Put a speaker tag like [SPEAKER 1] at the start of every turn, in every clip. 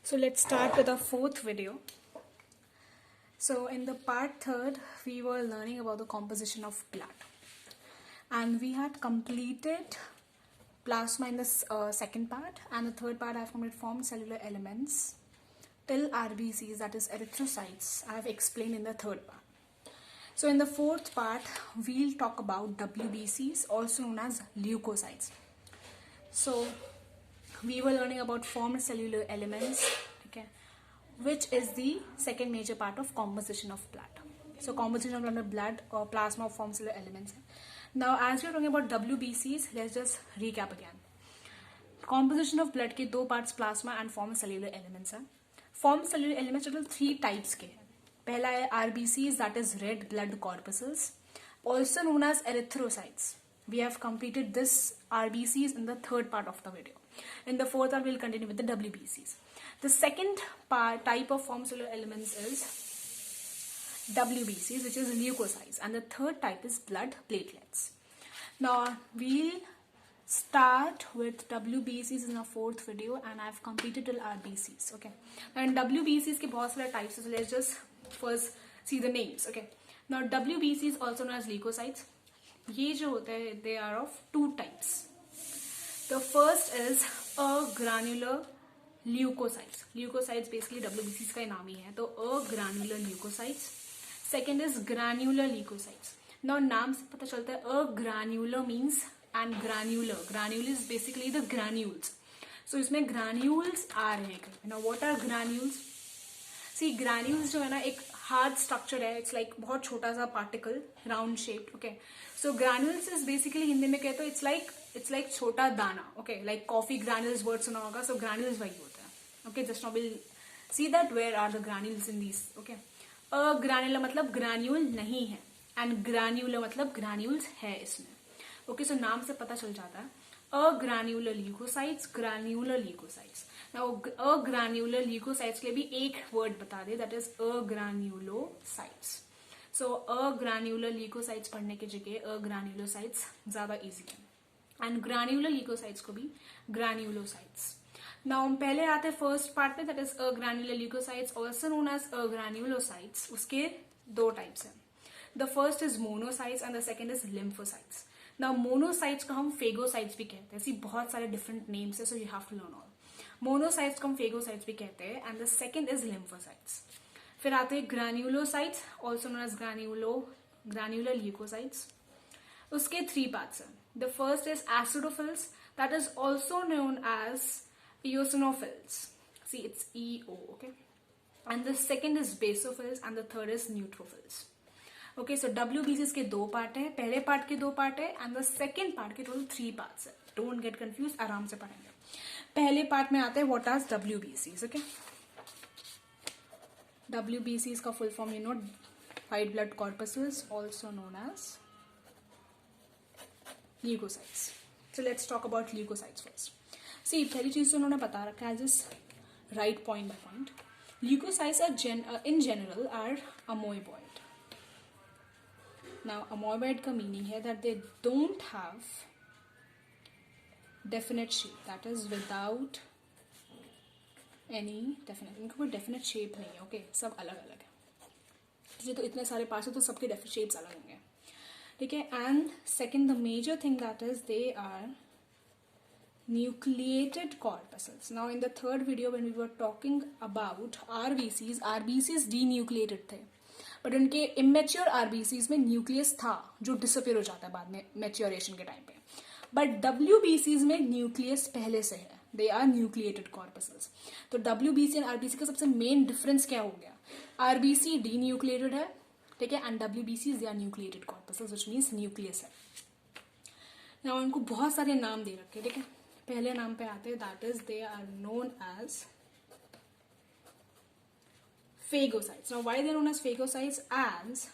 [SPEAKER 1] So let's start with our fourth video. So in the part third, we were learning about the composition of blood, and we had completed plasma in the second part, and the third part I have completed formed cellular elements till RBCs, that is erythrocytes, I have explained in the third part. So in the fourth part, we'll talk about WBCs, also known as leukocytes. So we were learning about formed cellular elements, okay, which is the second major part of composition of blood. So composition of blood or plasma of formed cellular elements. Now as we are talking about WBCs, let's just recap again. Composition of blood के दो parts plasma and formed cellular elements हैं. Formed cellular elements total 3 types के हैं. पहला है RBCs, that is red blood corpuscles, also known as erythrocytes. We have completed this RBCs in the third part of the video. In the fourth part, we'll continue with the WBCs. The second type of formed cellular elements is WBCs, which is leukocytes, and the third type is blood platelets. Now we'll start with WBCs in our fourth video, and I've completed till RBCs. Okay, and WBCs के बहुत सारे types, so let's just first see the names. Okay, now WBCs also known as leukocytes. ये जो होते हैं, they are of two types. The first is agranular leukocytes. Leukocytes basically WBCs का नाम ही है, तो agranular leukocytes. Second is granular leukocytes. Now नाम से पता चलता है agranular means and granular. Granular is basically the granules. So इसमें granules आ रहे हैं. Now what are granules? See, granules जो है ना एक हार्ड स्ट्रक्चर है. इट्स लाइक बहुत छोटा सा particle, round shaped. Okay, so granules is basically Hindi में कहते हो इट्स लाइक छोटा दाना. Okay, like coffee granules word सुना होगा. सो ग्रैन्यूल्स वही होता है. Okay, just now will see that where are the granules in these. Okay, granular मतलब ग्रैन्यूल नहीं है, एंड ग्रैन्युलर मतलब ग्रैन्यूल्स है इसमें. ओके, सो नाम से पता चल जाता है. Agranular leucocytes, granular leucocytes. Now agranular leucocytes के लिए भी एक वर्ड बता दे, that is agranulocytes. So agranular leucocytes पढ़ने की जगह अग्रैन्युलोसाइट्स ज्यादा इजी है, एंड ग्रैन्युलर ल्यूकोसाइट्स को भी ग्रैन्युलोसाइट्स. नाउ हम पहले आते हैं फर्स्ट पार्ट में, that is agranular leucocytes also known as agranulocytes. उसके दो टाइप्स हैं. The first is monocytes and the second is lymphocytes. Now monocytes को हम फेगोसाइट्स भी कहते हैं. ऐसी बहुत सारे डिफरेंट नेम्स है, so you have to learn all. Monocytes को हम फेगोसाइट्स भी कहते हैं, and the second is lymphocytes. फिर आते हैं granulocytes also known as granular leukocytes. उसके 3 पार्ट्स हैं. The first is acidophils, that is also known as eosinophils. See, it's EO, okay? And the second is basophils, and the third is neutrophils. Okay, so WBCs के 2 part है. पहले part के 2 part है, and the second part के total 3 parts है. Don't get confuse, आराम से पढ़ेंगे. पहले पार्ट में आते हैं what are WBCs. Okay, WBCs का full form you know, white blood corpuscles, also known as leucocytes. So let's talk about leucocytes first. See, पहली चीज तो उन्होंने बता रखा है, just write point by point. Leucocytes are in general are amoeboid. Now amoeboid का meaning है that they don't have definite shape, that is without any definite. इनका कोई डेफिनेट शेप नहीं है. ओके, सब अलग अलग है. तो इतने सारे पार्ट्स है तो सबके डेफिनेट शेप्स अलग होंगे. ठीक है, and second the major thing that is they are nucleated corpuscles. Now in the third video when we were talking about RBCs denucleated थे, बट उनके immature RBCs में न्यूक्लियस था जो डिसअपियर हो जाता है बाद में मैच्योरेशन के टाइम पे. बट WBCs में न्यूक्लियस पहले से है. They are nucleated corpuscles. तो WBC एंड RBC का सबसे मेन डिफरेंस क्या हो गया? RBC denucleated है, ठीक है, and WBCs they are nucleated corpuscles, which means nucleus है. Now उनको बहुत सारे नाम दे रखे, ठीक है. पहले नाम पे आते हैं, that is they are known as phagocytes. Now why they are known as phagocytes? As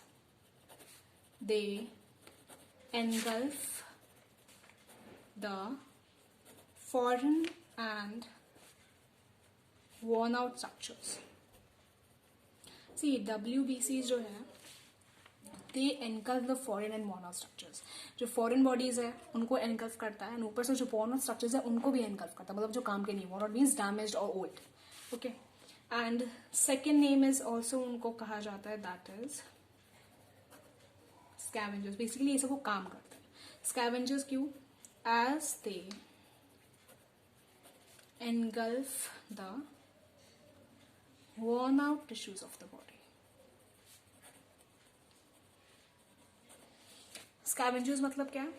[SPEAKER 1] they engulf the foreign and worn out structures. See, WBCs जो है, they engulf the foreign and worn out structures. जो foreign bodies है उनको engulf करता है, and ऊपर से जो worn out structures है उनको भी एनगल्फ करता है, मतलब जो काम के नहीं. worn out means damaged और old. Okay, and second name is also उनको कहा जाता है दैट इज स्कैवेंजर्स. बेसिकली ये सब वो काम करते हैं. स्कैवेंजर्स क्यों? As they engulf the worn out tissues of the body. Scavengers मतलब क्या है?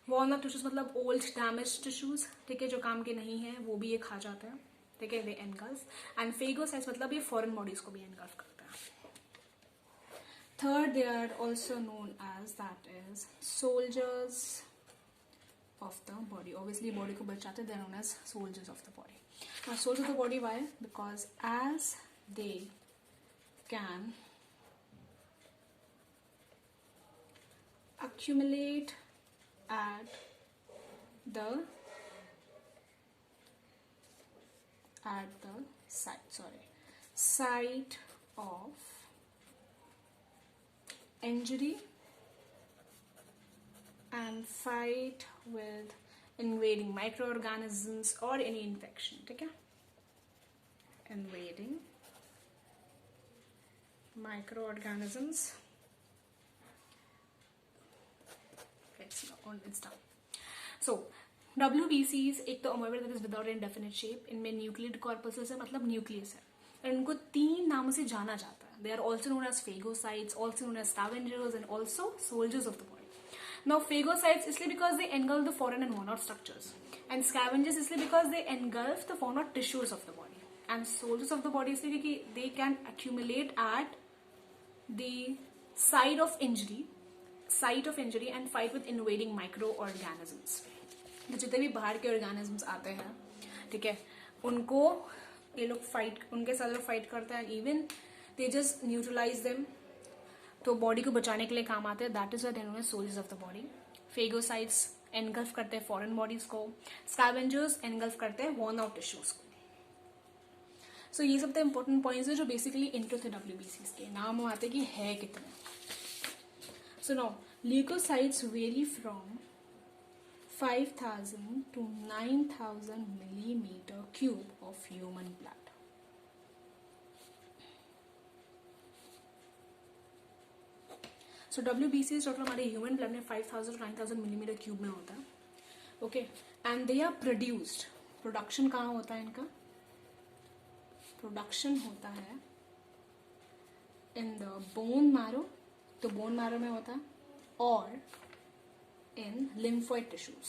[SPEAKER 1] worn out tissues मतलब old damaged tissues, ठीक है, जो काम के नहीं है वो भी ये खा जाते हैं, ठीक है, they engulf. and phagocytes मतलब ये foreign bodies को भी engulf करते हैं. Third, they are also known as that is soldiers of the body. Obviously body को बचाते, they are known as soldiers of the body. Now soldiers of the body, why? Because as they can accumulate at the site of injury and fight with invading microorganisms or any infection, ठीक है, invading microorganisms. It's done. So WBCs एक तो अमोएबा that is without indefinite shape, इनमें nucleoid corpses है, मतलब nucleus है, और इनको 3 नामों से जाना जाता है. They are also known as phagocytes, also known as scavengers, and also soldiers of the body. Now phagocytes इसलिए because they engulf the foreign and worn out structures, and scavengers इसलिए because they engulf the worn out tissues of the body, and soldiers of the body इसलिए कि they can accumulate at the site of injury and fight with invading microorganisms. तो जितने भी बाहर के organisms आते हैं, ठीक है, उनको ये लोग फाइट, उनके साथ लोग फाइट करते हैं, even they just neutralise them, तो बॉडी को बचाने के लिए काम आते हैं. That is what known as soldiers of the body. Phagocytes engulf करते हैं फॉरेन बॉडीज को, स्कैवेंजर्स एनगल्फ करते हैं वॉर्न आउट टिश्यूज को. सो ये सब तो इंपॉर्टेंट पॉइंट्स है जो बेसिकली इंट्रो थे WBCs के. नाम आते कि है कितने. So now leukocytes vary from 5,000 to 9,000 millimeter cube of human blood. So WBCs total हमारे ह्यूमन ब्लड में 5,000 to 9,000 मिलीमीटर क्यूब में होता है. Okay, and they are produced. Production कहाँ होता है इनका? प्रोडक्शन होता है इन द बोन मैरो, तो बोन मैरो में होता है, और in lymphoid tissues.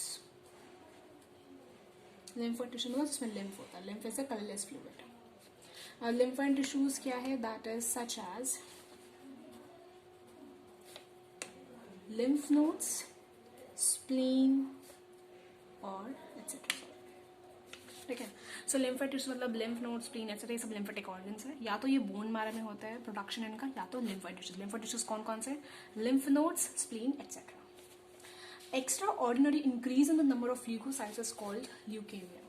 [SPEAKER 1] Lymphoid tissue मतलब जिसमें lymph होता है. Lymph is a colorless fluid. Lymphoid tissues क्या है? That is such as lymph nodes, spleen और etc. ठीक है. So lymphoid tissue मतलब lymph nodes, spleen etc. ये सब lymphatic organs है. या तो ये bone marrow में होता है प्रोडक्शन इनका, या तो lymphoid tissues. Lymphoid tissues कौन कौन से? Lymph nodes, spleen etc. Extraordinary increase in the number of leukocytes is called leukemia.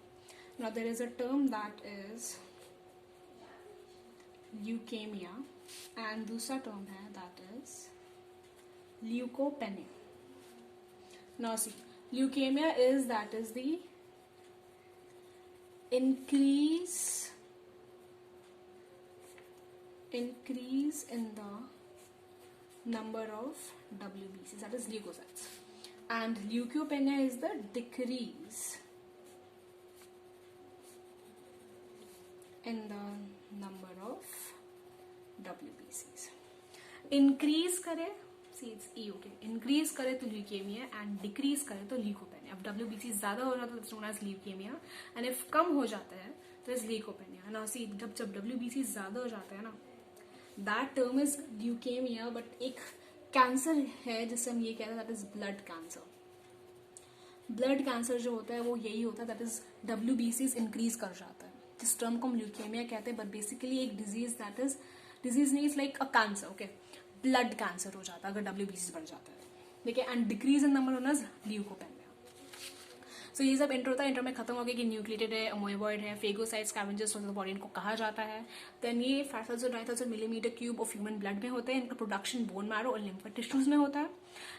[SPEAKER 1] Now there is a term that is leukemia, and दूसरा term है that is leukopenia. Now see, leukemia is the increase in the number of WBCs, that is leukocytes. And leukopenia is the decrease in the number of WBCs. Increase करे, see it's E, okay. Increase करे तो leukemia and decrease करे तो leukopenia. अब WBC ज़्यादा हो जाता है तो known as leukemia, and if कम हो जाता है तो is leukopenia. Now see, जब WBC ज़्यादा हो जाता है ना, that term is leukemia, but एक कैंसर है जिससे हम ये कहते हैं that is blood cancer. Blood cancer जो होता है वो यही होता है, दैट इज WBCs इंक्रीज कर जाता है. जिस टर्म को हम ल्यूकेमिया कहते हैं, बट बेसिकली एक डिजीज दैट इज डिजीज नहीं, is like a cancer. Okay, blood cancer हो जाता है अगर WBCs बढ़ जाता है, ठीक है. And decrease in number known as leucopenia. So ये सब इंट्रो था. इंट्रो में खत्म हो गया कि न्यूक्लिएटेड है, अमोएबॉइड है, phagocytes, scavengers of the body इनको कहा जाता है. देन ये 5,000 9,000 millimetre cube of human blood में होते हैं. इनका प्रोडक्शन बोन मैरो और लिम्फोइड टिश्यूज में होता है.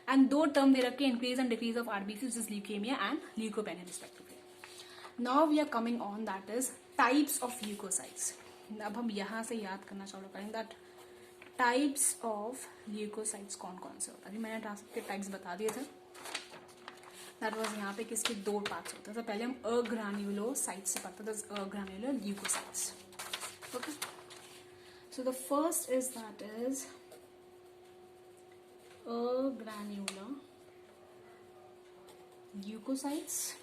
[SPEAKER 1] एंड 2 टर्म दे रखे, increase and decrease of RBCs, leukaemia and leukopenia respectively. Now we are coming on that is types of leucocytes. अब हम यहाँ से याद करना चालू करेंगे दैट टाइप्स ऑफ ल्यूकोसाइट्स कौन कौन से होता है. मैंने ट्रांसक्रिप्ट के टाइप्स बता दिए थे. दैट वाज यहाँ पे किसके 2 पार्ट्स होते हैं. तो पहले हम अग्रान्युलोसाइट्स से पढ़ते थे. Agranular leucocytes. Okay. So the first is that is agranular leucocytes.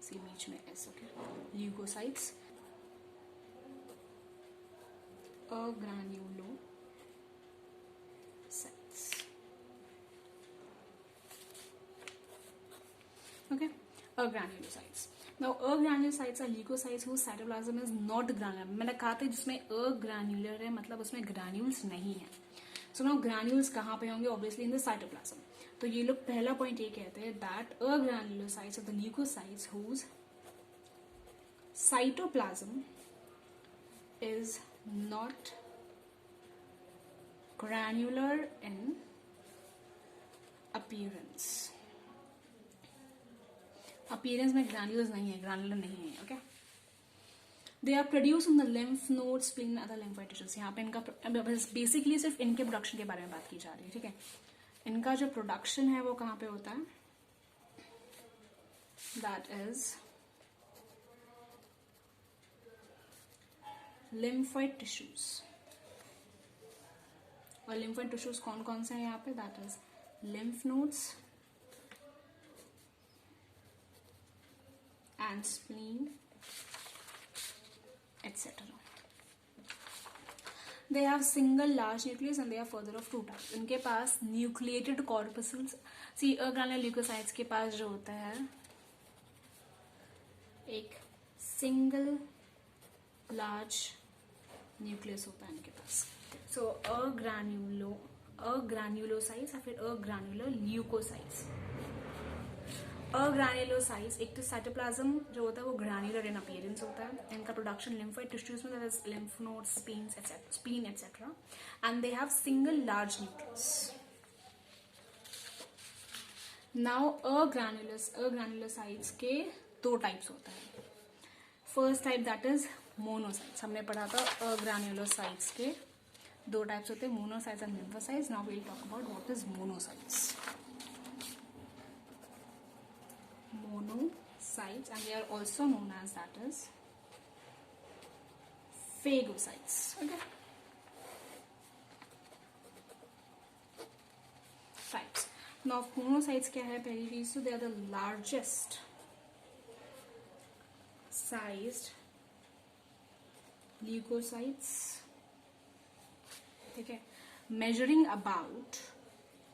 [SPEAKER 1] See बीच में S. Okay. Leucocytes. Agranulocytes. Okay, agranulocytes. Now, agranulocytes are leukocytes whose cytoplasm is not granular. मैंने कहा था जिसमें agranular है मतलब उसमें granules नहीं है. So now granules कहाँ पे होंगे? Obviously in the cytoplasm. तो ये लोग पहला पॉइंट ये कहते हैं that agranulocytes are the leukocytes whose cytoplasm is not granular in appearance. Appearance में ग्रैन्यूल्स नहीं है, ग्रैनुलर नहीं है. Okay. They are produce in the lymph node, spleen, other lymphoid tissues. यहाँ पे इनका बेसिकली सिर्फ इनके प्रोडक्शन के बारे में बात की जा रही है. ठीक है. इनका जो प्रोडक्शन है वो कहाँ पे होता है? That is lymphoid tissues. और लिम्फोइड टिश्यूज कौन कौन से हैं यहाँ पे? That is lymph nodes and spleen, etc. They have single large nucleus and they are further of 2 types. इनके पास nucleated corpuscles. See, agranular leukocytes के पास जो होता है एक single large nucleus होता है इनके पास. So agranulocytes या फिर agranular leukocytes. अग्रैन्युलोसाइट्स एक तो साइटोप्लाज्म जो होता है वो ग्रैन्युलर इन अपीयरेंस होता है. इनका प्रोडक्शन लिम्फोइड टिश्यूज में lymph nodes, spleen etcetera. And they have single large nucleus. Now agranulocytes के 2 टाइप्स होता है. First type that is monocytes. हमने पढ़ा था अग्रैन्युलोसाइट्स के 2 टाइप्स होते हैं, monocytes and lymphocytes. Now we will talk about what is monocytes. Monocytes, and they are also known as that is phagocytes. Okay. Types. Now monocytes क्या है? पहली चीज तो they are the largest sized leukocytes. ठीक है. Measuring about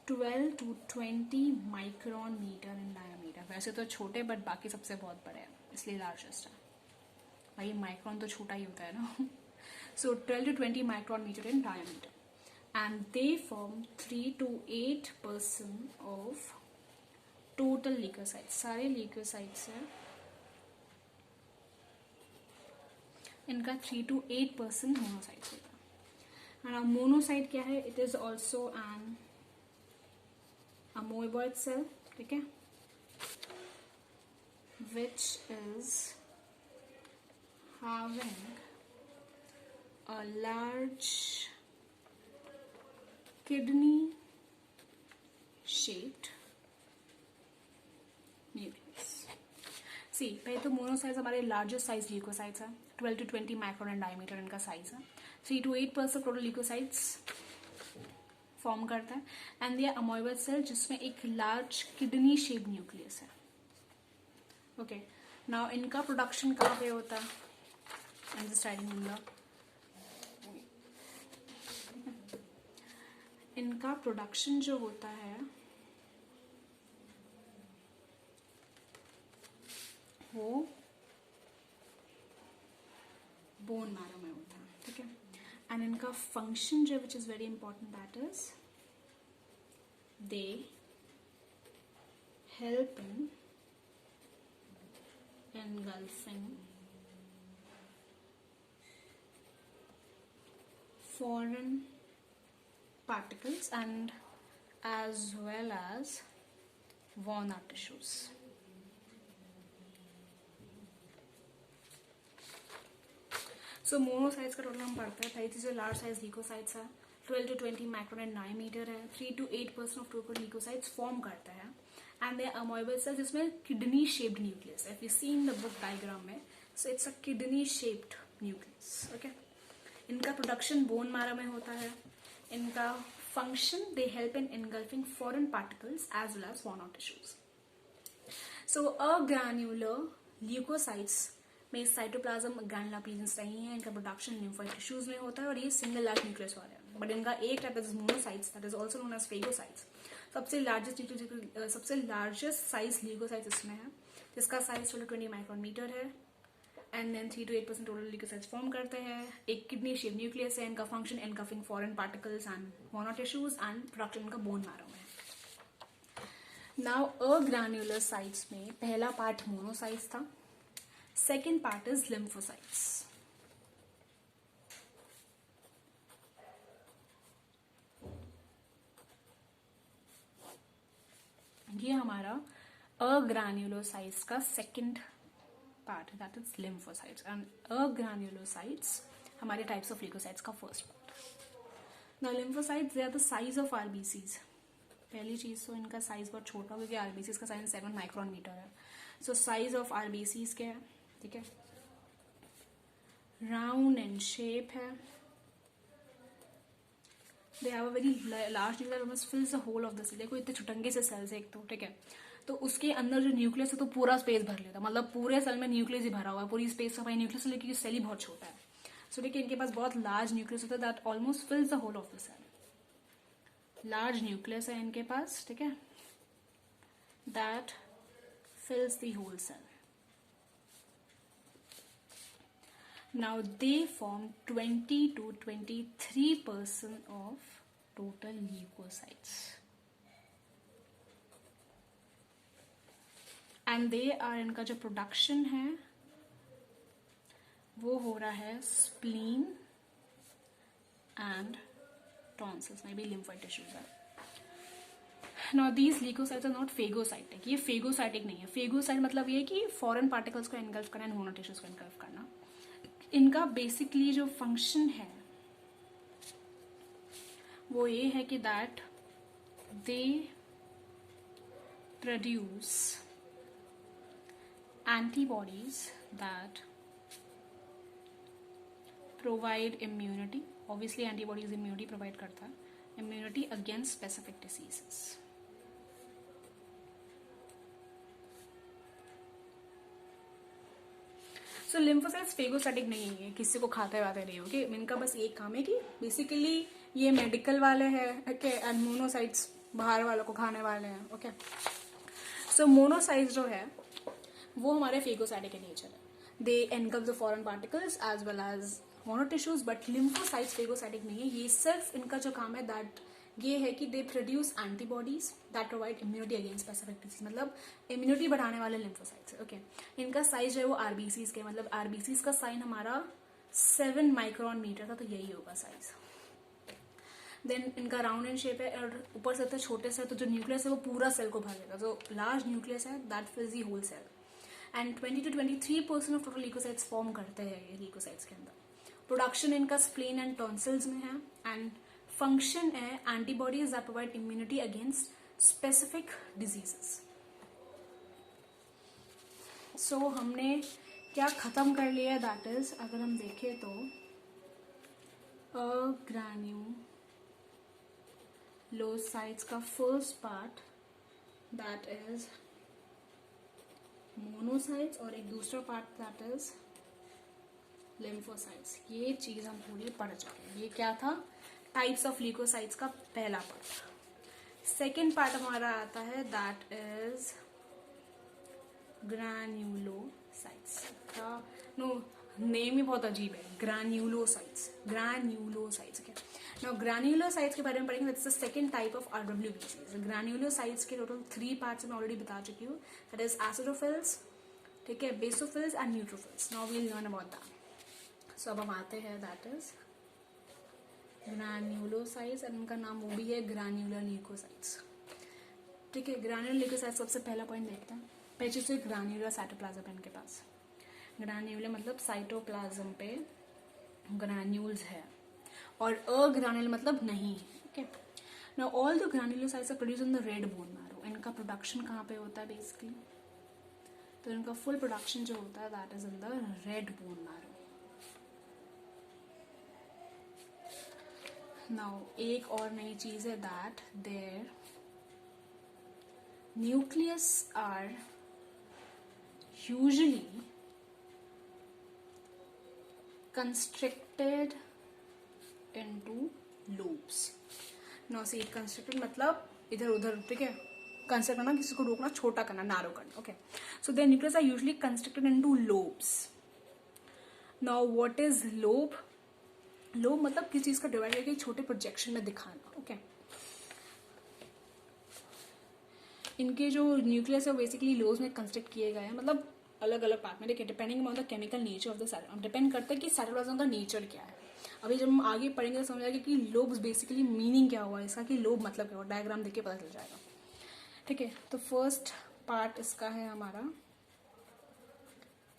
[SPEAKER 1] 12 to 20 micron metre in diameter. वैसे तो छोटे बट बाकी सबसे बहुत बड़े हैं इसलिए लार्जेस्ट है. भाई माइक्रोन तो छोटा ही होता है ना. So 12 to 20 micron metre in diameter and they form 3 to 8% of total leucocytes. सारे ल्यूकोसाइट्स हैं इनका 3 to 8% मोनोसाइट्स होता है. एंड मोनोसाइट क्या है? It is also an amoeboid cell. ठीक है. which is having a large kidney shaped nucleus. See, पहले तो मोनोसाइट्स हमारे लार्जेस्ट साइज ल्यूकोसाइट्स है. 12 to 20 माइक्रोन इन डायमीटर इनका साइज है. 3 to 8% टोटल ल्यूकोसाइट्स फॉर्म करता है. एंड ये अमोइबल सेल जिसमें एक लार्ज किडनी शेप न्यूक्लियस है. ओके. नाउ इनका प्रोडक्शन कहाँ पे होता है? I'm just writing in the इनका प्रोडक्शन जो होता है वो बोन मैरो में होता है. ठीक है. एंड इनका फंक्शन जो which is very important that is they help in engulfing foreign particles and as well as worn out tissues. So monocytes का टोटल हम पढ़ते हैं। पहली चीज लार्ज साइज ल्यूकोसाइट्स है, 12 to 20 माइक्रोन एंड डायमीटर है, 3 to 8% of total leucocytes form करते हैं एंड दे अमोइबल सेल्स जिसमें किडनी शेप्ड न्यूक्लियस है। If you see in the book diagram में, so it's a kidney shaped nucleus. Okay, इनका production bone marrow में होता है। इनका function, they help in engulfing foreign particles as well as worn tissues. So agranular leucocytes में cytoplasm granule presence नहीं है। इनका प्रोडक्शन लिम्फोइड टिश्यूज में होता है और ये सिंगल लार्ज न्यूक्लियस वाले हैं। बट इनका एक type is monocytes, that is also known as phagocytes. सबसे लार्जेस्ट साइज ल्यूकोसाइट्स इसमें है, जिसका साइज 20 माइक्रोमीटर है and then 3 to 8% total leucocytes form करते हैं। एक किडनी शेप न्यूक्लियस है। इनका function engulfing foreign particles and mono tissues and production का बोन मैरो में है। नाउ अग्रैन्युलर साइट्स में पहला पार्ट मोनोसाइट्स था, सेकेंड पार्ट इज लिम्फोसाइट्स। ये हमारा अग्रैन्युलोसाइट्स का सेकेंड पार्ट है, that is lymphocytes. And agranulocytes हमारे टाइप्स ऑफ ल्यूकोसाइट्स का first part. Now lymphocytes they are the size of RBCs. पहली चीज तो इनका साइज बहुत छोटा, क्योंकि आरबीसीज का साइज 7 माइक्रोन मीटर है। सो साइज ऑफ आरबीसीज क्या है, ठीक है, राउंड एंड शेप है। They have a very large nucleus, almost fills the whole of the cell. देखो इतने छुटंगे से सेल्स है एक तो, ठीक है, तो उसके अंदर जो न्यूक्लियस है तो पूरा स्पेस भर लेता है, मतलब पूरे सेल में न्यूक्लियस ही भरा हुआ है, पूरी स्पेस का न्यूक्लियस, लेकिन सेल ही बहुत छोटा है। सो देखिए इनके पास बहुत लार्ज न्यूक्लियस होता है, that almost fills the whole of the cell. Large nucleus है इनके पास, ठीक है, that fills the whole cell. Now they form 20 to 23% of total leukocytes, and they are, इनका जो प्रोडक्शन है वो हो रहा है स्प्लीन एंड टॉन्सिल्स में भी लिम्फोइड टिश्यूज है। Now these leukocytes are not phagocytic। ये phagocytic नहीं है। phagocyte मतलब ये कि फॉरेन पार्टिकल्स को एनगल्फ करना एंड मोनो टिश्यूज को एनगल्फ करना। इनका बेसिकली जो फंक्शन है वो ये है कि that they produce antibodies that provide immunity. Obviously antibodies immunity provide करता है, इम्यूनिटी अगेंस्ट स्पेसिफिक डिसीजेस। सो लिम्फोसाइट्स फेगोसाइटिक नहीं है, किसी को खाते वाते नहीं होगी। इनका बस एक काम है कि बेसिकली ये मेडिकल वाले हैं, ओके, एंड मोनोसाइट्स बाहर वालों को खाने वाले हैं, ओके। सो मोनोसाइट्स जो है वो हमारे फेगोसाइटिक के नेचर है। They engulf the foreign particles as well as mono tissues, but lymphocytes phagocytic नहीं है। ये सिर्फ इनका जो काम है दैट ये है कि they produce antibodies that provide immunity against specific disease, मतलब इम्यूनिटी बढ़ाने वाले लिम्फोसाइट्स, ओके। इनका साइज है वो आरबीसीज के, मतलब आरबीसीज का साइन हमारा 7 माइक्रोन मीटर था, तो यही होगा साइज। देन इनका राउंड एंड शेप है और ऊपर से छोटे से, तो जो न्यूक्लियस है वो पूरा सेल को भर लेगा। जो लार्ज न्यूक्लियस है that fills the whole cell and 20 to 23% of total leucocytes form करते हैं ये ल्यूकोसाइट्स के अंदर। प्रोडक्शन इनका स्प्लीन एंड टॉन्सिल्स में है एंड फंक्शन है antibodies that provide immunity against specific diseases. So हमने क्या खत्म कर लिया, दैट इज अगर हम देखें तो अग्रैन्युलोसाइट्स का first part that is monocytes और एक दूसरा पार्ट दैट इज लिम्फोसाइट्स। ये चीज हम पूरी पढ़ चुके हैं। ये क्या था, टाइप्स ऑफ ल्यूकोसाइट्स का पहला पार्ट। सेकेंड पार्ट हमारा आता है दैट इज ग्रैन्युलोसाइट्स का नो नेम ही बहुत अजीब है, ग्रैन्युलोसाइट्स। ओके, नाउ ग्रैन्युलोसाइट्स के बारे में पढ़ेंगे। That's the second type of our WBCs. Granulocytes के टोटल 3 पार्ट्स मैं ऑलरेडी बता चुकी हूँ, दैट इज एसिडोफिल्स, ठीक है, basophils and neutrophils. Now we will learn about that. So अब हम आते हैं दैट इज ग्रैन्युलोसाइट्स एंड उनका नाम वो भी है ग्रैन्युलर ल्यूकोसाइट्स, ठीक है। ग्रैन्युलर ल्यूकोसाइट्स सबसे पहला पॉइंट देखते हैं। पहले से ग्रैन्युलर साइटोप्लाज्म है इनके पास। ग्रैन्युलर मतलब साइटोप्लाज्म पे ग्रैन्यूल्स है, और अग्रान्युल मतलब नहीं है. Okay, now all the granulocytes are produce in the red bone marrow. इनका प्रोडक्शन कहाँ पे होता है बेसिकली? तो इनका फुल प्रोडक्शन जो होता है that is in the red bone marrow. Now एक और नई चीज है that their nucleus are usually constricted into loops. Now see constricted मतलब इधर उधर, ठीक है, कंस्ट्रक्ट करना, किसी को रोकना, छोटा करना, नारो करना. Okay, so their nucleus are usually constricted into lobes. Now what is lobe? Lobe मतलब किसी चीज का डिवाइड करके छोटे प्रोजेक्शन में दिखाना. ओके, इनके जो न्यूक्लियस है बेसिकली लोब्स में कंस्ट्रक्ट किए गए हैं, मतलब अलग अलग पार्ट में. देखिए, depending on the chemical nature of the cytoplasm, depend करता है कि साइटोप्लाज्म का नेचर क्या है. अभी जब हम आगे पढ़ेंगे तो समझ आएगा कि लोब्स बेसिकली मीनिंग क्या हुआ इसका, कि लोब मतलब क्या हुआ, डायग्राम देख के पता चल जाएगा. ठीक है, तो फर्स्ट पार्ट इसका है हमारा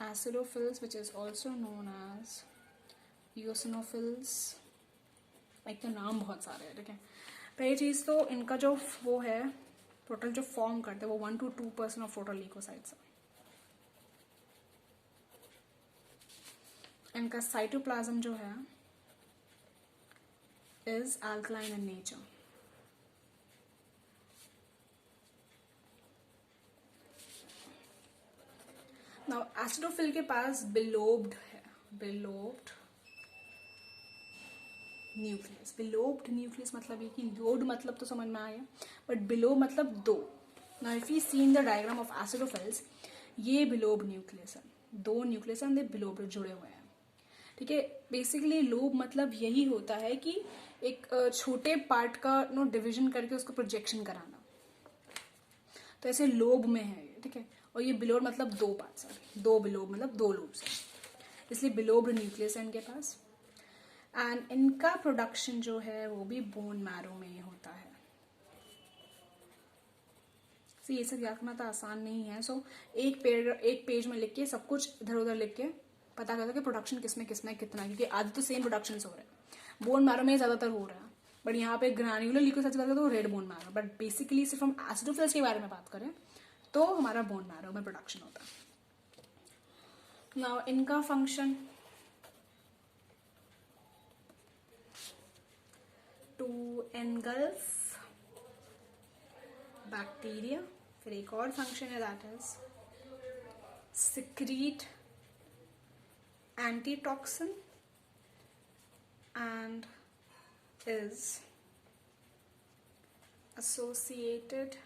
[SPEAKER 1] acidophils, which is also known as eosinophils. एक तो नाम बहुत सारे हैं. ठीक है, पहली चीज तो इनका जो वो है टोटल जो फॉर्म करते हैं वो 1 to 2% ऑफ टोटल ल्यूकोसाइट्स. इनका साइटोप्लाज्म जो है is alkaline in nature. Now acidophil के पास बिलोब्ड है, बिलोब्ड न्यूक्लियस. बिलोब्ड न्यूक्लियस मतलब ये कि लोड मतलब तो समझ में आया, बट बिलो मतलब दो. Now if you see in the diagram of acidophils, ये बिलोब्ड न्यूक्लियस है, दो न्यूक्लियस हैं, बिलोब्ड जुड़े हुए हैं. ठीक है, बेसिकली लोब मतलब यही होता है कि एक छोटे पार्ट का नो डिवीजन करके उसको प्रोजेक्शन कराना. तो ऐसे लोब में है ये. ठीक है, और ये बिलोब मतलब दो पार्ट्स है, दो बिलोब मतलब दो लोब्स है, इसलिए बिलोब्ड न्यूक्लियस है इनके पास. एंड इनका प्रोडक्शन जो है वो भी बोन मैरो में ही होता है. so, ये सब याद करना तो आसान नहीं है. सो एक पेज में लिख के सब कुछ इधर उधर लिख के पता करता कि प्रोडक्शन किसमें कितना, क्योंकि आज तो सेम प्रोडक्शन हो रहे हैं. बोन मैरो में ज्यादातर हो रहा है, बट यहाँ पे ग्रैन्युलर ल्यूकोसाइट्स बात करें तो red bone marrow. But basically सिर्फ हम एसिडोफिल्स के बारे में बात करें तो हमारा बोन मैरो में प्रोडक्शन होता है. नाउ इनका फंक्शन टू एनगल्फ बैक्टीरिया. फिर एक और फंक्शन है that is secrete antitoxin and is associated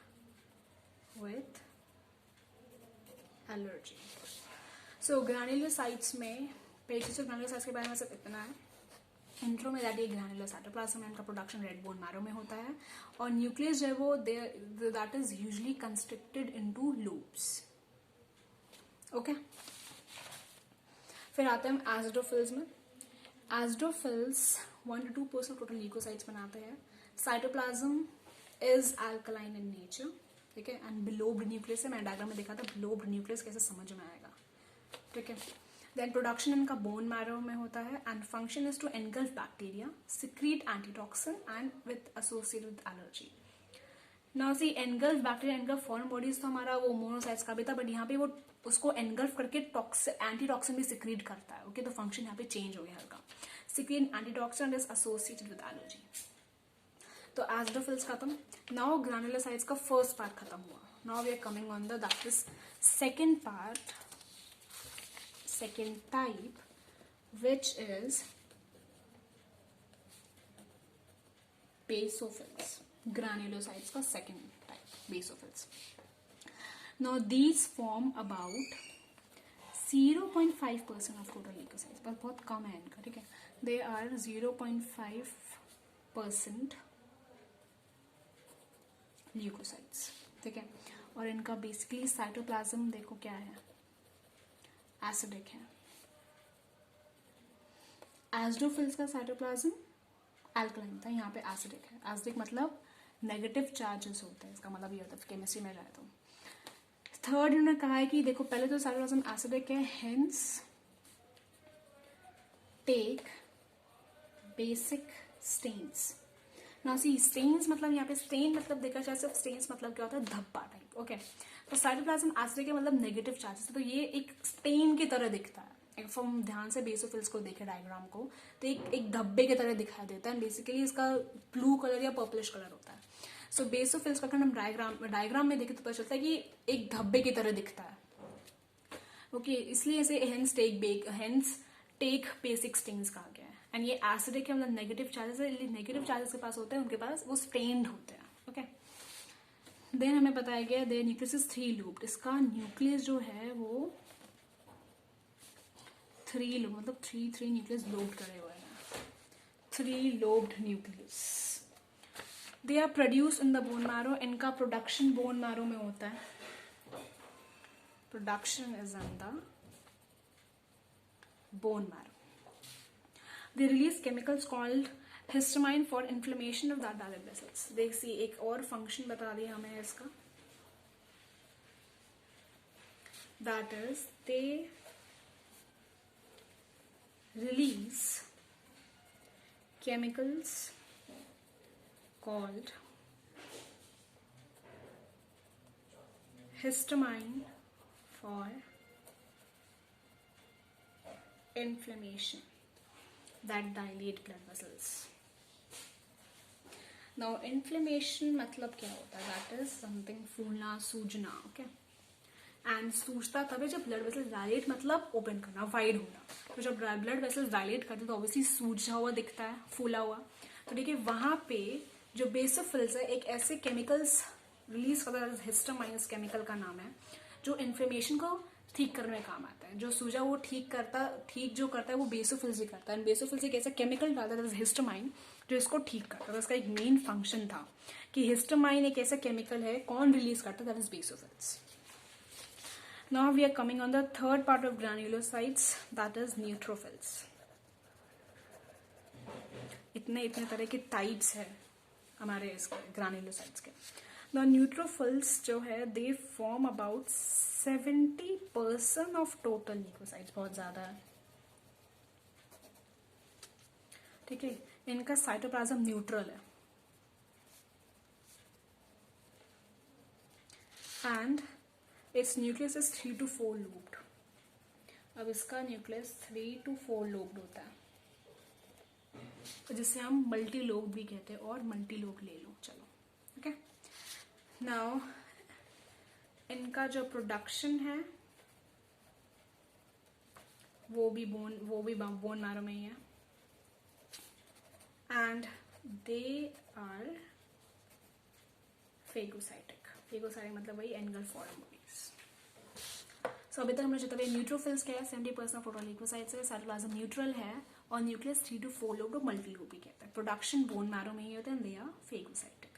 [SPEAKER 1] with allergy. So granulocytes में पेशियों ग्रैन्युलोसाइट्स के बारे में सिर्फ इतना है. इंट्रो में दैट ये ग्रैन्युलर साइटोप्लाज्म है, इनका प्रोडक्शन रेड बोन मैरो में होता है, और न्यूक्लियस जो है वो that is usually constricted into loops. Okay, फिर आते हैं हम एसिडोफिल्स में. एसिडोफिल्स 1 to 2% टोटल ल्यूकोसाइट्स बनाते हैं. Cytoplasm is alkaline in nature. ठीक है, एंड बिलोब्ड न्यूक्लियस है. मैंने डायग्राम में देखा था बिलोब्ड न्यूक्लियस कैसे समझ में आएगा. ठीक है, देन प्रोडक्शन इनका बोन मैरो में होता है, and function is to engulf bacteria, secrete antitoxin and with associated with allergy. Now see engulf bacteria, engulf foreign bodies तो हमारा वो मोनोसाइट्स का भी था, बट यहाँ पे वो उसको एनगल्फ करके एंटीटॉक्सिन भी सिक्रीट करता है. ओके, तो फंक्शन यहाँ पे चेंज हो गया हल्का. Secrete antitoxin is associated with allergy. तो एसिडोफिल्स खत्म. नाउ ग्रैन्युलोसाइट्स का फर्स्ट पार्ट खत्म हुआ. Now we are coming on the that is second part, second type, which is basophils. Granulocytes का second type, basophils. Now these form about 0.5% of total leukocytes, पर बहुत कम है इनका. ठीक है, they are 0.5% ल्यूकोसाइट्स. ठीक है, और इनका बेसिकली साइटोप्लाज्म देखो क्या है, एसिडिक है. एसिडोफिल्स का साइटोप्लाज्म अल्कलाइन था, यहाँ पे एसिडिक है. एसिडिक मतलब नेगेटिव चार्जेस होते हैं, इसका मतलब ये होता है केमिस्ट्री में जाए तो. थर्ड इन्होंने कहा है कि देखो पहले तो साइटोप्लाज्म एसिडिक है, hence take basic stains. Now see stains मतलब यहाँ पे स्टेन मतलब देखा जाए सिर्फ स्टेन्स मतलब क्या होता है, धब्बा टाइप। ओके, तो साइटोप्लाज्म एसिड के मतलब नेगेटिव चार्जेस, तो ये एक स्टेन की तरह दिखता है। if हम ध्यान से बेसोफिल्स को देखें डायग्राम को, तो एक धब्बे की तरह दिखाई देता है। बेसिकली इसका ब्लू कलर या पर्पलिश कलर होता है। सो बेसोफिल्स का अगर हम डायग्राम में देखें तो पता चलता है कि एक धब्बे की तरह दिखता है। ओके, इसलिए इसे हेंस टेक बेसिक स्टेन्स कहा गया है। एंड ये एसिडिक के मतलब नेगेटिव चार्जेस है, नेगेटिव चार्जेस के पास होते हैं, उनके पास वो स्टेन्ड होते हैं। ओके, देन हमें बताया गया देयर न्यूक्लियस इज 3 लूप्ड। इसका न्यूक्लियस जो है वो 3 लोब मतलब 3 न्यूक्लियस लोब्ड करे हुए हैं, 3 lobed nucleus. They are produce in the bone marrow. इनका प्रोडक्शन बोन मैरो में होता है। Production is in the bone marrow. They release chemicals called histamine for inflammation of that direct vessels. देखिए एक और फंक्शन बता दिया हमें इसका, that is they release chemicals called histamine for inflammation that dilate blood vessels. Now inflammation मतलब क्या होता है, that is something फूलना, सूजना। okay, एंड सूजता तब है जब ब्लड वेसल डायलेट मतलब ओपन करना, वाइड होना। तो जब ब्लड वेसल डायलेट करते हैं तो ऑब्वियसली सूजा हुआ दिखता है, फूला हुआ। तो देखिए वहां पे जो बेसोफिल्स है एक ऐसे केमिकल्स रिलीज करता है, हिस्टामाइन केमिकल का नाम है, जो इन्फ्लेमेशन को ठीक करने में काम आता है। जो सूजा वो ठीक जो करता है वो बेसोफिल्स ही करता है। बेसोफिल्स एक ऐसा केमिकल डालता है हिस्टामाइन जो इसको ठीक करता है। उसका एक मेन फंक्शन था कि हिस्टामाइन एक ऐसा केमिकल है, कौन रिलीज करता है, that is basophils. Now we are coming on the third part of granulocytes, that is neutrophils. इतने तरह के टाइप्स है हमारे इसके ग्रानुलोसाइट्स के। Now neutrophils जो है they form about 70% of total leukocytes, बहुत ज्यादा है। ठीक है, इनका साइटोप्लाज्म न्यूट्रल है and it's nucleus is 3 to 4 looped. अब इसका न्यूक्लियस 3 to 4 लूप्ड होता है, तो जिसे हम मल्टी लोब भी कहते हैं, और मल्टी लोब ले लो चलो। ओके, नाउ इनका जो प्रोडक्शन है वो भी बोन मैरो में ही है। एंड दे आर फेगोसाइटिक मतलब वही एंगल फॉर्म बॉडीज। सो अभी तक हमने जो तभी न्यूट्रोफिल्स क्या है, 70% ऑफ टोटल ल्यूकोसाइट्स है, साइटोप्लाज्म न्यूट्रल है, और nucleus 3 to 4 lobe multi lobe भी कहते हैं। प्रोडक्शन बोन मैरो में ही होता है, दे आर फेगोसाइटिक।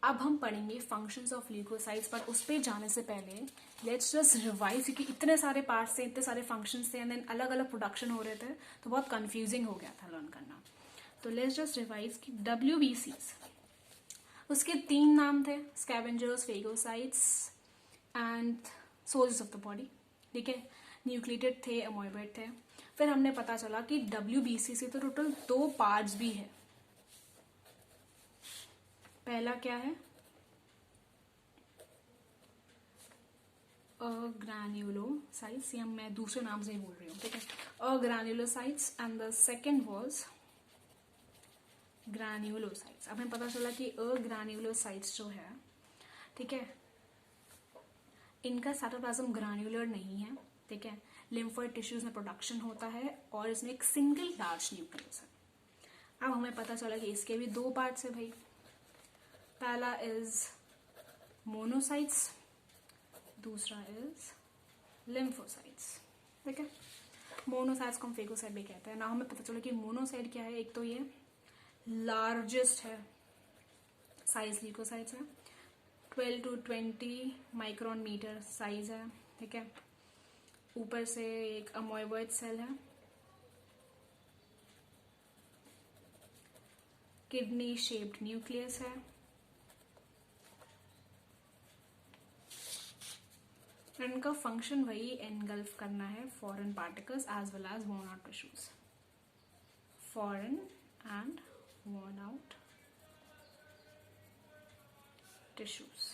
[SPEAKER 1] अब हम पढ़ेंगे फंक्शंस ऑफ ल्यूकोसाइट्स, पर उस पर जाने से पहले लेट्स जस्ट रिवाइज, क्योंकि इतने सारे पार्ट्स थे, इतने सारे फंक्शंस थे, एंड देन अलग अलग प्रोडक्शन हो रहे थे, तो बहुत कंफ्यूजिंग हो गया था लर्न करना। तो लेट्स जस्ट रिवाइज कि WBCs उसके 3 नाम थे, scavengers, phagocytes and soldiers of the body. ठीक है, न्यूक्लिएटेड थे, अमोइबेट थे। फिर हमने पता चला कि WBC से तो टोटल 2 पार्ट्स भी है। पहला क्या है, अग्रैन्युलोसाइट्स, या मैं दूसरे नाम से ही बोल रही हूँ। ठीक है, agranulocytes and the second was granulocytes. अब हमें पता चला कि अग्रैन्युलोसाइट्स जो है, ठीक है, इनका साइटोप्लाज्म ग्रैन्युलर नहीं है। ठीक है, लिम्फोइड टिश्यूज में प्रोडक्शन होता है और इसमें एक सिंगल लार्ज न्यूक्लियस है। अब हमें पता चला कि इसके भी 2 पार्ट्स है भाई। पहला इज मोनोसाइट्स, दूसरा इज लिम्फोसाइट्स। ठीक है, मोनोसाइट्स को हम फेगोसाइट भी कहते हैं ना। हमें पता चला कि मोनोसाइट क्या है, एक तो ये लार्जेस्ट है साइज ल्यूकोसाइट्स है, 12 to 20 माइक्रोन मीटर साइज है। ठीक है, ऊपर से एक अमोइबॉइड सेल है, किडनी शेप्ड न्यूक्लियस है, इनका फंक्शन वही एनगल्फ करना है foreign particles as well as bone और tissues. foreign and worn out tissues.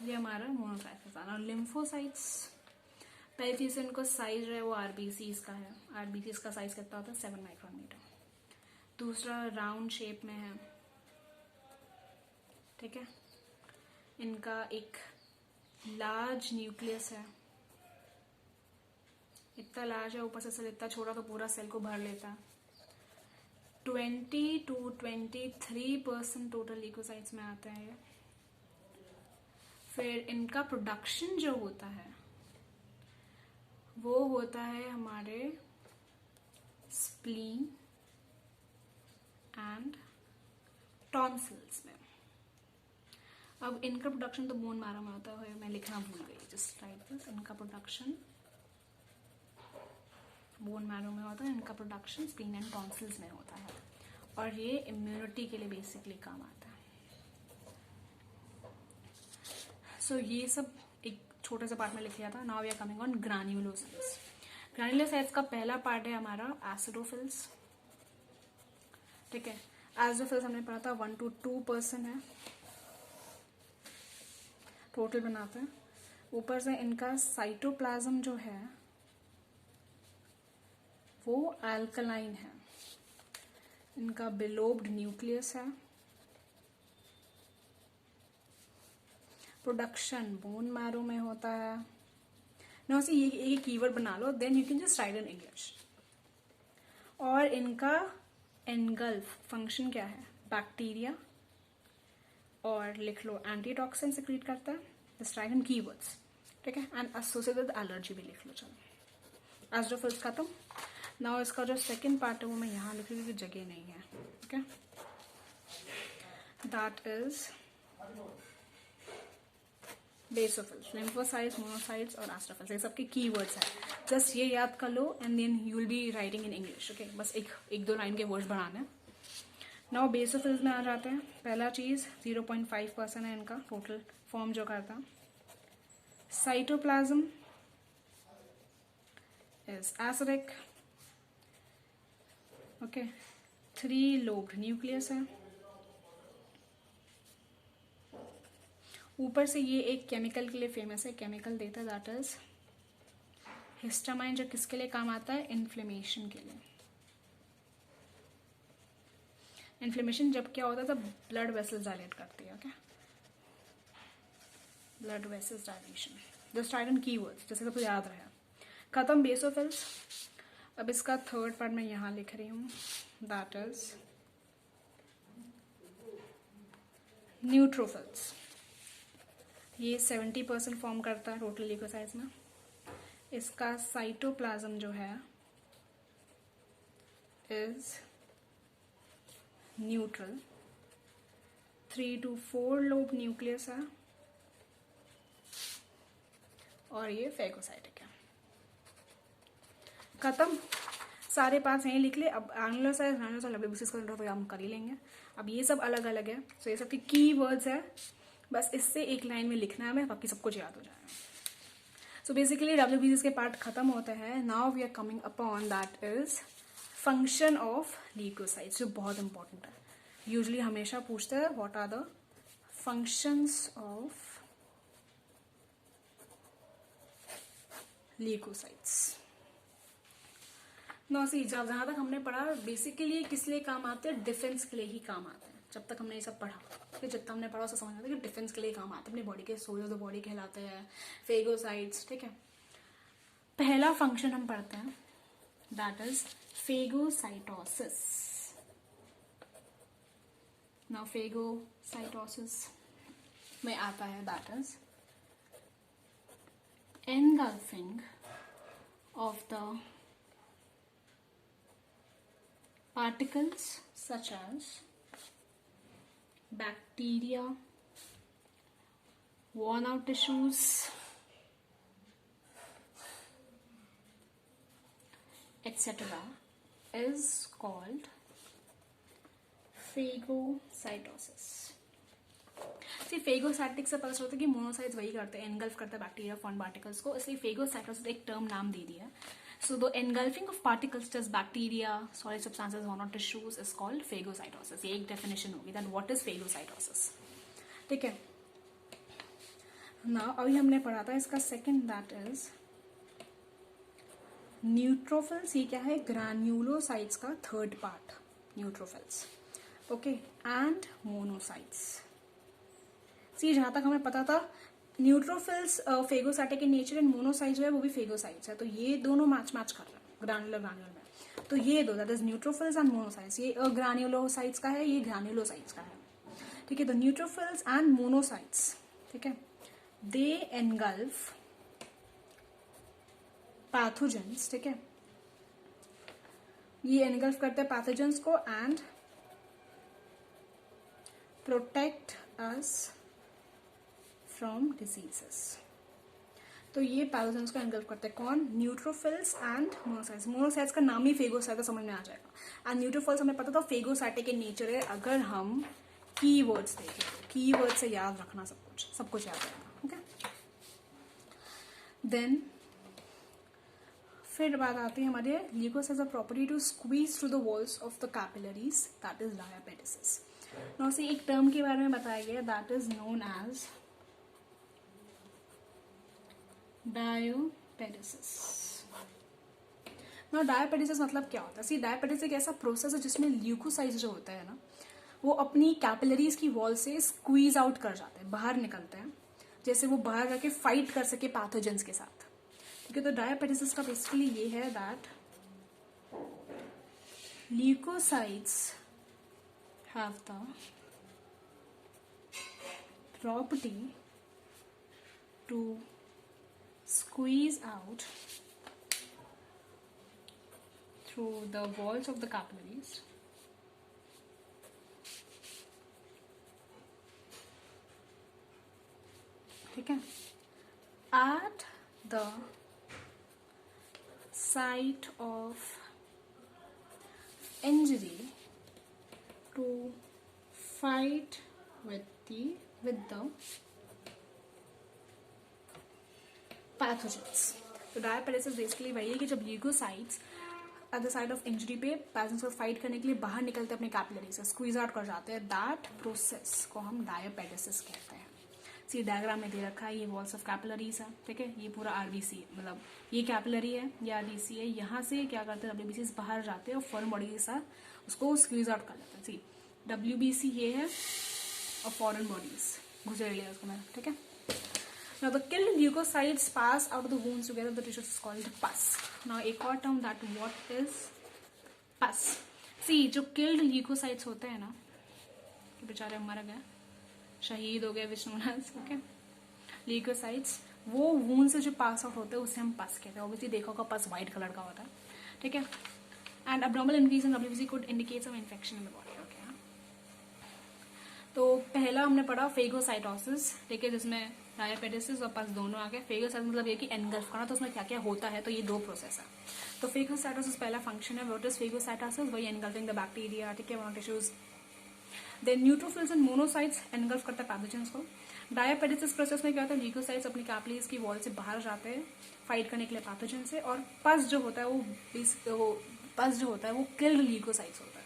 [SPEAKER 1] ये हमारा मोनोसाइट्स था ना. लिम्फोसाइट्स, पहली चीज इनको साइज है वो आरबीसीज का है. आरबीसीज का साइज कितना होता है? 7 माइक्रोमीटर. दूसरा राउंड शेप में है, ठीक है. इनका एक लार्ज न्यूक्लियस है, इतना लार्ज है, ऊपर से सेल इतना छोटा तो पूरा सेल को भर लेता है. 20 to 23% टोटल ल्यूकोसाइट्स में आते हैं ये. फिर इनका प्रोडक्शन जो होता है वो होता है हमारे स्प्लीन एंड टॉन्सिल्स में. अब इनका प्रोडक्शन तो बोन मैरो में होता है, मैं लिखना भूल गई, जस्ट राइट दिस. इनका प्रोडक्शन बोन मैरो में होता है, इनका प्रोडक्शन स्प्लीन एंड टॉन्सिल्स में होता है. और ये इम्यूनिटी के लिए बेसिकली काम आता है. सो ये सब एक छोटे से पार्ट में लिख लिया था. Now we are coming on granulocytes. Granulocytes का पहला पार्ट है हमारा एसिडोफिल्स, ठीक है. एसिडोफिल्स हमने पढ़ा था 1 to 2% है टोटल बनाते हैं. ऊपर से इनका साइटोप्लाज्म जो है वो अल्कलाइन है. इनका बिलोब्ड न्यूक्लियस है. प्रोडक्शन बोन मैरो में होता है. ना उसे ये कीवर्ड बना लो, then you can just write in English. और इनका एनगल्फ फंक्शन क्या है? बैक्टीरिया, और लिख लो एंटीटॉक्सिन सिक्रीट करता है. जस्ट राइट इन कीवर्ड्स, ठीक है. एंड एसोसिएटेड एलर्जी भी लिख लो. चलो एसिडोफिल्स खत्म. नाउ इसका जो सेकंड पार्ट है वो मैं यहाँ लिख रही हूँ, जगह नहीं है, okay. That is basophils, lymphocytes, monocytes और एस्ट्रोफिल्स. ये सबके कीवर्ड्स हैं. जस्ट ये याद कर लो and then you will be writing in English, okay. बस एक दो लाइन के वर्ड्स बनाने हैं. नाउ बेसोफिल्स में आ जाते हैं. पहला चीज 0.5% है इनका टोटल फॉर्म जो करता. Cytoplasm is acidic, okay. 3 lobed nucleus है. ऊपर से ये एक केमिकल के लिए फेमस है, केमिकल देता है दैट इज हिस्टामाइन, जो किसके लिए काम आता है? इन्फ्लेमेशन के लिए. इन्फ्लेमेशन जब क्या होता है तब ब्लड वेसल्स डायलेट करती है, okay. Blood vessels dilation. Just write in keywords जैसे सबको याद रहे. खत्म बेसोफिल्स. अब इसका थर्ड पार्ट मैं यहाँ लिख रही हूँ, दैट इज न्यूट्रोफिल्स. ये 70% फॉर्म करता है टोटल ल्यूकोसाइट्स में. इसका साइटोप्लाज्म जो है is neutral. 3 to 4 lobe nucleus है और ये फेगोसाइटिक है. खत्म. सारे पार्ट्स यहीं लिख ले. अब एग्नुलोसाइट्स, ग्रैन्युलोसाइट्स, डब्ल्यूबीसीज का तो हम कर ही लेंगे. अब ये सब अलग अलग है. सो ये सब के की वर्ड्स है, बस इससे एक लाइन में लिखना है, मैं बाकी सब कुछ याद हो जाएगा. सो बेसिकली डब्ल्यूबीसीज के पार्ट खत्म होते हैं. Now we are coming upon that is function of leucocytes, जो बहुत इंपॉर्टेंट है. यूजुअली हमेशा पूछते हैं what are the functions of leucocytes. No see, जब जहां तक हमने पढ़ा बेसिकली किस लिए काम आते हैं? डिफेंस के लिए ही काम आते हैं. जब तक हमने ये सब पढ़ा, फिर जितना हमने पढ़ा उससे समझ आता है कि डिफेंस के लिए काम आते हैं. अपनी बॉडी के सोल्जर्स ऑफ बॉडी कहलाते हैं फेगोसाइट्स, ठीक है. पहला फंक्शन हम पढ़ते हैं that is phagocytosis. Now phagocytosis में आता है that is engulfing of the particles such as bacteria, worn out tissues, etc. is called phagocytosis. See phagocytic से पता चलता है कि मोनोसाइट्स वही करते हैं, एनगल्फ करते हैं बैक्टीरिया फॉर्म पार्टिकल्स को, इसलिए फेगोसाइटोसिस एक टर्म नाम दे दिया है. So the engulfing of particles such as bacteria, solid substances, or tissues is called phagocytosis. ये एक definition होगी that what is phagocytosis. ठीक है. Now अभी हमने पढ़ा था इसका second that is neutrophils. ये क्या है? granulocytes का third part. Neutrophils. Okay. And monocytes. See जहाँ तक हमें पता था neutrophils phagocytic in nature and monocytes जो है वो भी फेगोसाइट्स है, तो ये दोनों मैच कर रहे हैं ग्रानुलर में. तो ये दो that is neutrophils and monocytes, ये ग्रानुलोसाइट्स का है, ये ग्रानुलोसाइट्स का है. ठीक है. द न्यूट्रोफिल्स एंड मोनोसाइट्स, ठीक है, दे एनगल्फ पैथोजेंस. ठीक है, ये एनगल्फ करते हैं पैथोजेंस को and protect us from diseases. तो ये पैथोजेंस को एनगल्फ करते हैं कौन? Neutrophils and monocytes. मोनोसाइट्स का नाम ही फेगोसाइट समझ में आ जाएगा. एंड न्यूट्रोफिल्स हमें पता था फेगोसाइटिक इन नेचर है. अगर हम कीवर्ड्स देखें तो कीवर्ड से याद रखना सब कुछ याद रहेगा. ओके. देन फिर बात आती है हमारे leucos has a property to squeeze through the walls of the capillaries that is diapedesis. Now see एक टर्म के बारे में बताया गया that is known as diapedesis. ना डायोपेटिसिस मतलब क्या होता है? सी डायोपेटिसिस एक ऐसा प्रोसेस है जिसमें ल्यूकोसाइट्स जो होता है ना वो अपनी कैपिलरीज की वॉल से स्क्वीज आउट कर जाते हैं, बाहर निकलते हैं, जैसे वो बाहर जाके फाइट कर सके पैथोजेंस के साथ. ठीक है. तो डायोपेटिसिस का बेसिकली ये है that leucocytes have the property to squeeze out through the walls of the capillaries ठीक है, at the site of injury to fight with the pathogens. तो डायोपेटिसिस बेसिकली वही है कि जब leucocytes at the side of injury पे pathogens को fight करने के लिए बाहर निकलते हैं अपने कैपिलरी से, स्क्वीज आउट कर जाते हैं, दैट प्रोसेस को हम डायोपेटिसिस कहते हैं. सी डायग्राम में दे रखा है, ये वॉल्स ऑफ कैपिलरीज है. ठीक है, ये पूरा आरबीसी मतलब ये कैपिलरी है, ये आरबीसी है. यहाँ से क्या करते हैं डब्ल्यूबीसी बाहर जाते हैं और फॉरेन बॉडी के साथ उसको स्क्वीज आउट कर लेते हैं. सी डब्ल्यूबीसी ये है और फॉरेन बॉडीज गुजर लिया उसको मैंने. ठीक है. Now the killed leukocytes pass out of the wounds together with the tissues is called pus. Now एक और term that what is pus. See जो killed leukocytes होते हैं ना, कि बेचारे मर गए, शहीद हो गए विष्णुनाथ. ओके. ल्यूकोसाइट्स वो वूंड से जो पास आउट होते हैं उसे हम पस कहते हैं. ऑब्वियसली देखा होगा पस व्हाइट कलर का होता है. ठीक है. And abnormal increase in WBC could indicate some infection in the body. Okay. तो पहला हमने पढ़ा फेगोसाइटोसिस. ठीक है, जिसमें डायोपेटिसिस और पस दोनों आ गए. फेगोसाइटोसिस मतलब ये कि एनगल्फ करना, तो उसमें क्या क्या होता है, तो ये दो प्रोसेस है. तो फेगोसाइटोसिस पहला फंक्शन है. What is phagocytosis? वही एनगल्फिंग द बैक्टीरिया. ठीक है, tissues. Then neutrophils and monocytes engulf करता है पैथोजेंस को. डायोपेटिसिस प्रोसेस में क्या होता है? ल्यूकोसाइट्स अपनी कैपिलरीज की वॉल से बाहर जाते हैं फाइट करने के लिए पैथोजन से. और पस जो होता है वो किल्ड ल्यूकोसाइट्स होता है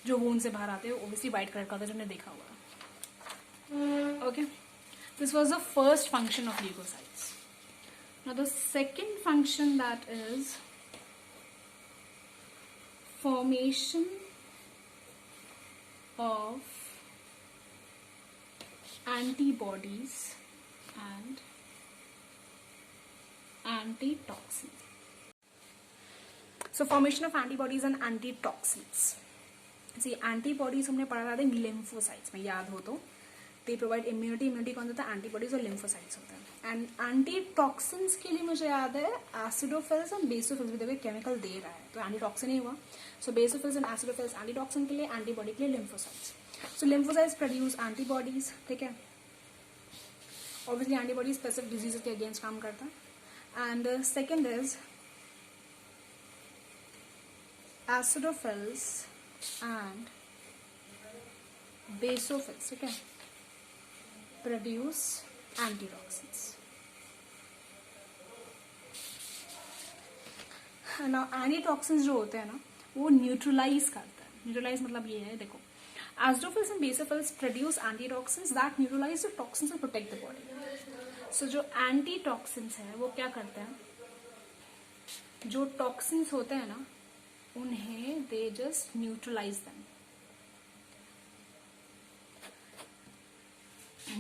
[SPEAKER 1] जो वूंड से बाहर आते हैं. ओब्वियसली व्हाइट कलर का होता है, जो हमने देखा हुआ. Okay. This was the first function of leukocytes. Now the second function, that is formation of antibodies and antitoxins. So formation of antibodies and antitoxins. See, antibodies हमने पढ़ा था lymphocytes में, याद हो तो. They provide immunity. इम्यूनिटी कौन देता है? एंटीबॉडीज और लिम्फोसाइट्स होता है. एंड एंटीटॉक्सिन्स के लिए मुझे याद है एसिडोफिल्स एंड बेसोफिल्स भी देखो केमिकल दे रहा है, तो एंटीटॉक्सिन ही हुआ. सो बेसोफिल्स एंड एसिडोफिल्स एंटीटॉक्सिन के लिए, एंटीबॉडी के लिए लिम्फोसाइट्स. सो लिम्फोसाइट्स प्रोड्यूस एंटीबॉडीज. ठीक है. ऑब्वियसली एंटीबॉडी स्पेसिफिक डिजीज के अगेंस्ट काम करता है. And second is acidophils and basophils. ठीक है. Produce antitoxins. ना एंटीटॉक्सिन्स जो होते हैं ना वो न्यूट्रलाइज करते हैं। न्यूट्रलाइज मतलब ये है, देखो eosinophils and basophils produce antitoxins that neutralise the toxins and protect the body. So जो एंटीटॉक्सिन्स है वो क्या करते हैं, जो टॉक्सिन्स होते हैं ना उन्हें दे जस्ट न्यूट्रलाइज देम,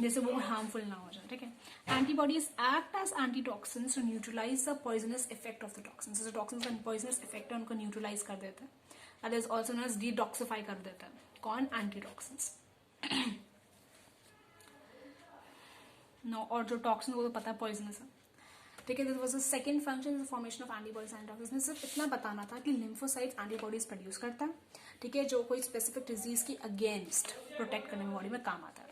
[SPEAKER 1] जैसे वो हार्मफुल ना हो जाए, ठीक है। Antibodies act as antitoxins to neutralise the poisonous effect of the toxins. जो टॉक्सिन्स का पॉइजनस इफेक्ट है उनको न्यूट्रलाइज कर देते हैं, that is also known as detoxify कर देता है। कौन? एंटीटॉक्सिन्स। नो, और जो टॉक्सिन वो तो पता है पॉइजनस है, ठीक है। This was the second function, formation of antibodies and toxins. सिर्फ इतना बताना था कि लिम्फोसाइट्स एंटीबॉडीज प्रोड्यूस करता है, ठीक है, जो कोई स्पेसिफिक डिजीज की अगेंस्ट प्रोटेक्ट करने में बॉडी में काम आता है।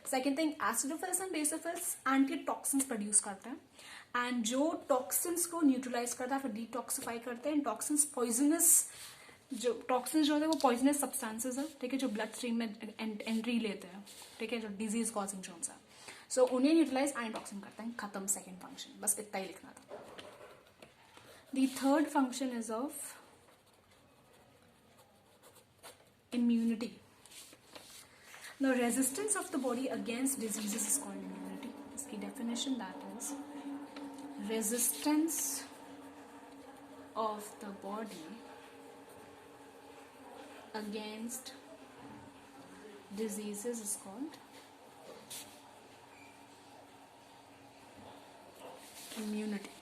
[SPEAKER 1] Second thing, acidophils and basophils antitoxins produce करते हैं एंड जो टॉक्सिन्स को न्यूट्रलाइज करता है फिर डिटॉक्सिफाई करते हैं। टॉक्सिन्स पॉइजनस, जो टॉक्सिन्स जो होते हैं वो पॉइजनस सब्सटेंसेस है, ठीक है, जो ब्लड स्ट्रीम में एंट्री लेते हैं, ठीक है, जो डिजीज कॉजिंग जर्म्स है। सो उन्हें न्यूट्रलाइज एंटीटॉक्सिन करते हैं। खत्म सेकेंड फंक्शन, बस इतना ही लिखना था। The third function is of immunity. Now, resistance of the body against diseases is called immunity. इसकी definition that is resistance of the body against diseases is called immunity.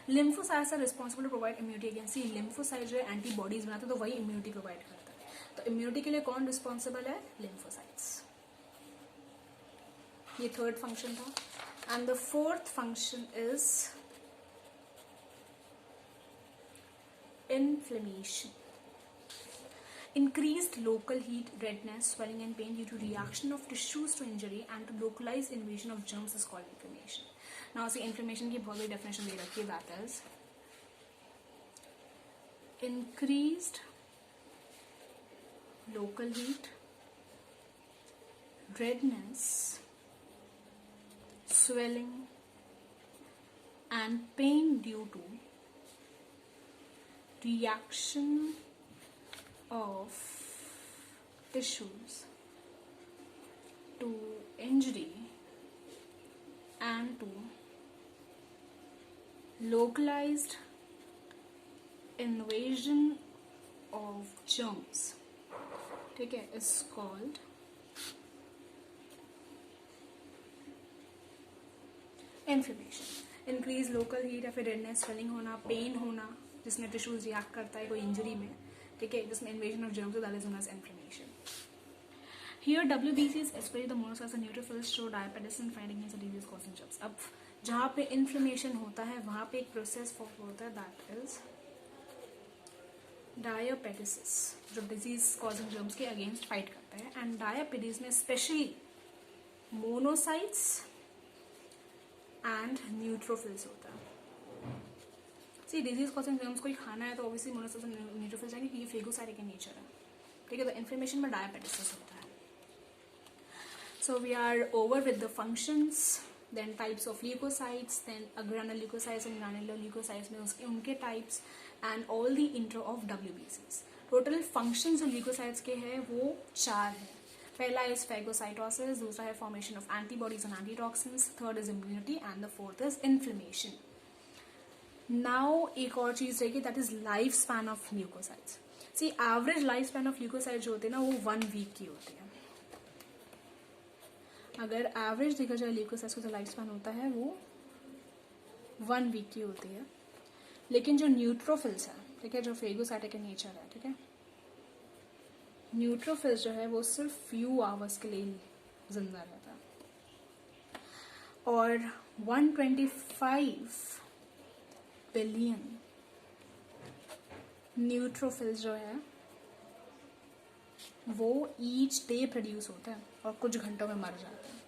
[SPEAKER 1] Lymphocytes are responsible to provide immunity against, see lymphocytes जो antibodies बनाते हैं तो वही immunity provide करता है। तो immunity के लिए कौन रिस्पॉन्सिबल है? लिम्फोसाइट्स। ये थर्ड फंक्शन था। And the fourth function is inflammation. Increased local heat, redness, swelling and pain due to reaction of tissues to injury and to localized invasion of germs is called inflammation. Now see inflammation की बहुत बड़ी definition दे रखी है, that is increased local heat, redness, swelling and pain due to reaction of tissues to injury and to localized invasion of germs, ठीक है, is called inflammation. Increase local heat या फिर redness, swelling होना, pain होना जिसमें tissues react करता है कोई injury में, ठीक है, जिसमें invasion of germs, that is known as inflammation. Here WBCs, especially the monocytes and neutrophils, show diapetes in fighting against the disease causing germs. अब जहाँ पे inflammation होता है वहाँ पे एक process फॉलो होता है, that is डायापेटिसिस, जो डिजीज कॉजिंग जर्म्स के अगेंस्ट फाइट करता है। एंड डायापेटिस में स्पेशली मोनोसाइट्स एंड न्यूट्रोफिल्स होता है। सी डिजीज कॉजिंग जर्म्स को ही खाना है तो ऑब्वियसली मोनोसाइट्स और न्यूट्रोफिल्स आएंगे क्योंकि फेगोसाइटिक in नेचर है, ठीक है। तो इन्फ्लेमेशन में डायापेटिसिस होता है। So we are over with the functions, then types of leucocytes, then agranular leucocytes and granular leucocytes में उसके उनके types and all the intro of WBCs। Total function जो ल्यूकोसाइट्स के हैं वो 4 है। पहला इज फेगोसाइटोसिस, दूसरा है formation of antibodies and antitoxins, third is immunity and the fourth is inflammation. Now एक और चीज रहेगी, that is life span of leucocytes. See average life span of leucocyte जो होते हैं ना वो 1 वीक की होती है। अगर एवरेज देखा जाए ल्यूकोसाइट्स का जो लाइफ स्पैन होता है वो 1 वीक की होती है। लेकिन जो न्यूट्रोफिल्स है, ठीक है, जो फेगोसाइटिक in नेचर है, ठीक है, न्यूट्रोफिल्स जो है वो सिर्फ फ्यू आवर्स के लिए जिंदा रहता है। और 125 बिलियन न्यूट्रोफिल्स जो है वो ईच डे प्रोड्यूस होता है और कुछ घंटों में मर जाते हैं।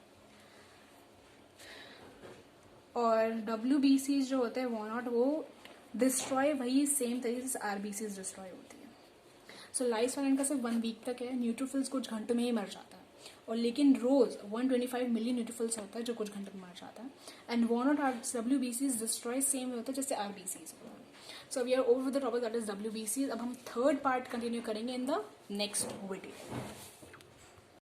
[SPEAKER 1] और WBCs जो होते हैं वो डिस्ट्रॉय वही सेम तरीके से RBCs डिस्ट्रॉय होती है। सो लाइफ स्पैन इनका सिर्फ 1 वीक तक है। न्यूट्रोफिल्स कुछ घंटों में ही मर जाता है और लेकिन रोज 125 मिलियन न्यूट्रोफिल्स होता है जो कुछ घंटे में मर जाता है. And one not are WBCs destroy same होता है जैसे RBCs होता है. So we are over with the topic that is WBCs. अब हम थर्ड पार्ट कंटिन्यू करेंगे इन द नेक्स्ट वीडियो.